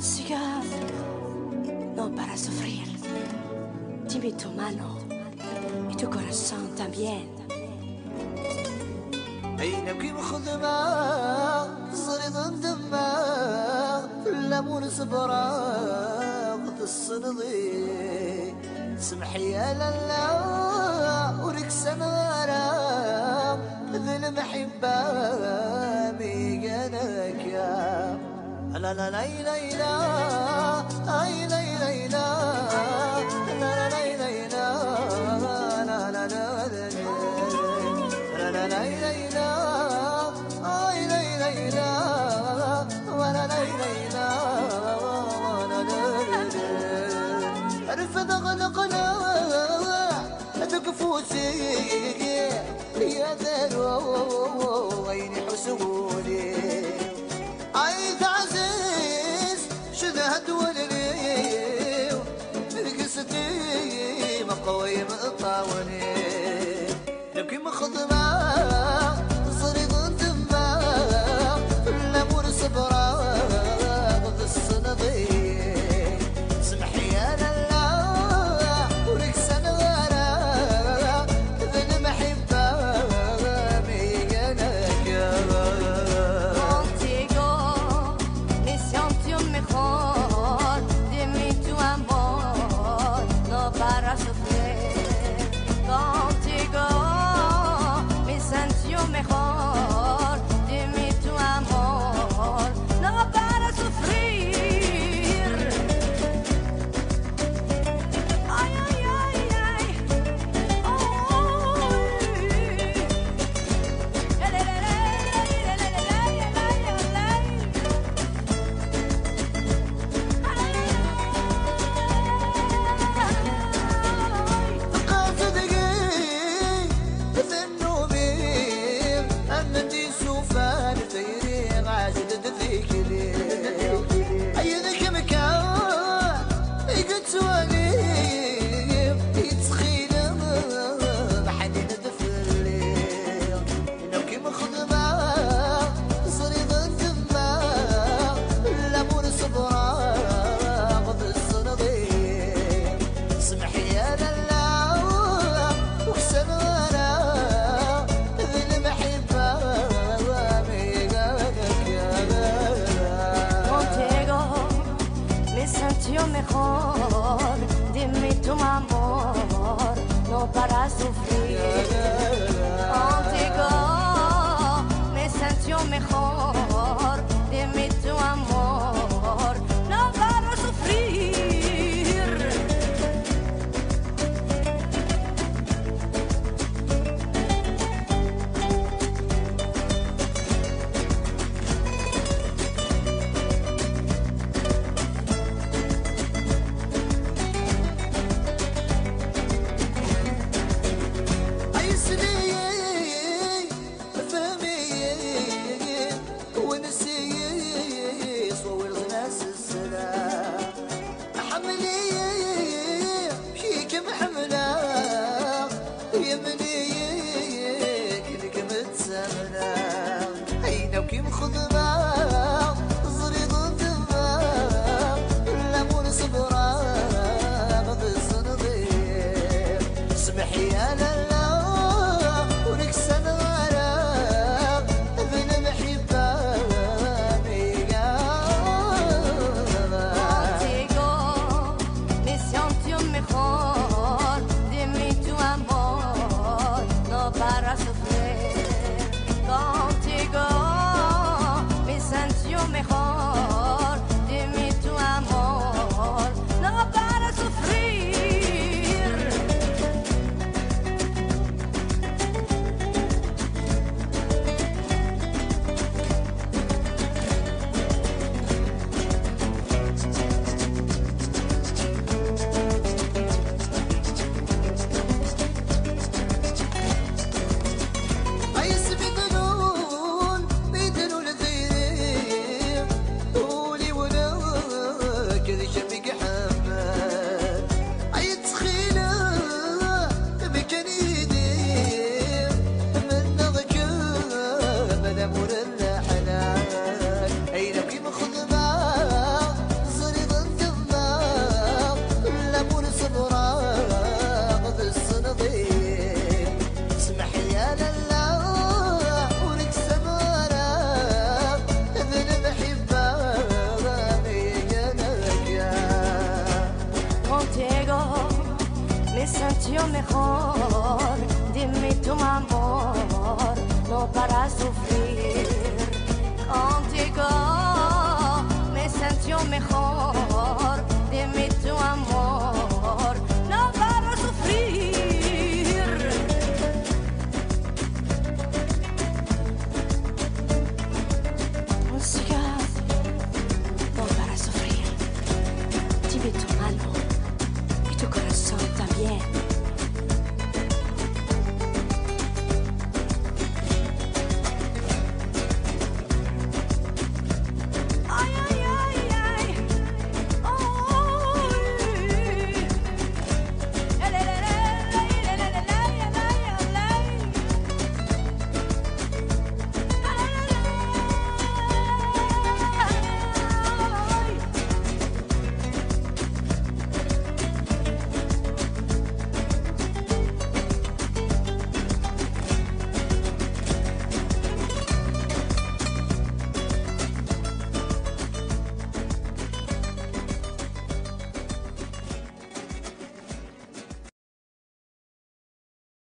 Consiga no para sufrir. Dime tu mano y tu corazón también. عينك مخدمة صريض دماء في الليمون صبراغ في الصنضي سمحي يا لالا وريك سنارة ذي المحبة ميقانك يا لا لا لا لا لا اي لا لا لا لا لا لا لا لا لا لا لا رفض غلقنا تكفوسي يا ذرو عيني حسولي عيد عزيز شذهت وللي رقصتي مقوي مطاوني لكن مخضمة صريض دماء الليمون صبراغ في الصنضي سمحي يا لالا وريك سنغارة ذي المحبة ميقانك يا Contigo me siento mejor. Dime tu amor, no para sufrir. Contigo me siento mejor. Dime tu amor, no para sufrir. Ay, ay, ay, ay. قاصد دقيق ذنو بير أمنتي سوفان تيريغ عاشد تذيك لي أيذك مكان يقد سواليف يتسخيل بحنين دفلي نوكي مخدمة صريض الدماء الليمون صبراغ في الصنضي سمحي يا لالا وحسنارة ذي المحبة ميقانك يا Contigo me siento mejor. Dime tu amor, no para sufrir. Contigo me siento mejor. Dime tu amor, no para sufrir. أي سنين فهمي ونسي صور ناس السلام حملي فيك محملة يمني كلك متساملة عينك مخضمة زريض الدماء الليمون صبراغ في الصنضي سمحي يا لالا وريك سنغارة ذي المحبة Contigo me siento mejor. Dime tu amor, no para sufrir. Contigo me siento mejor. Dime tu amor, no para sufrir. no para sufrir.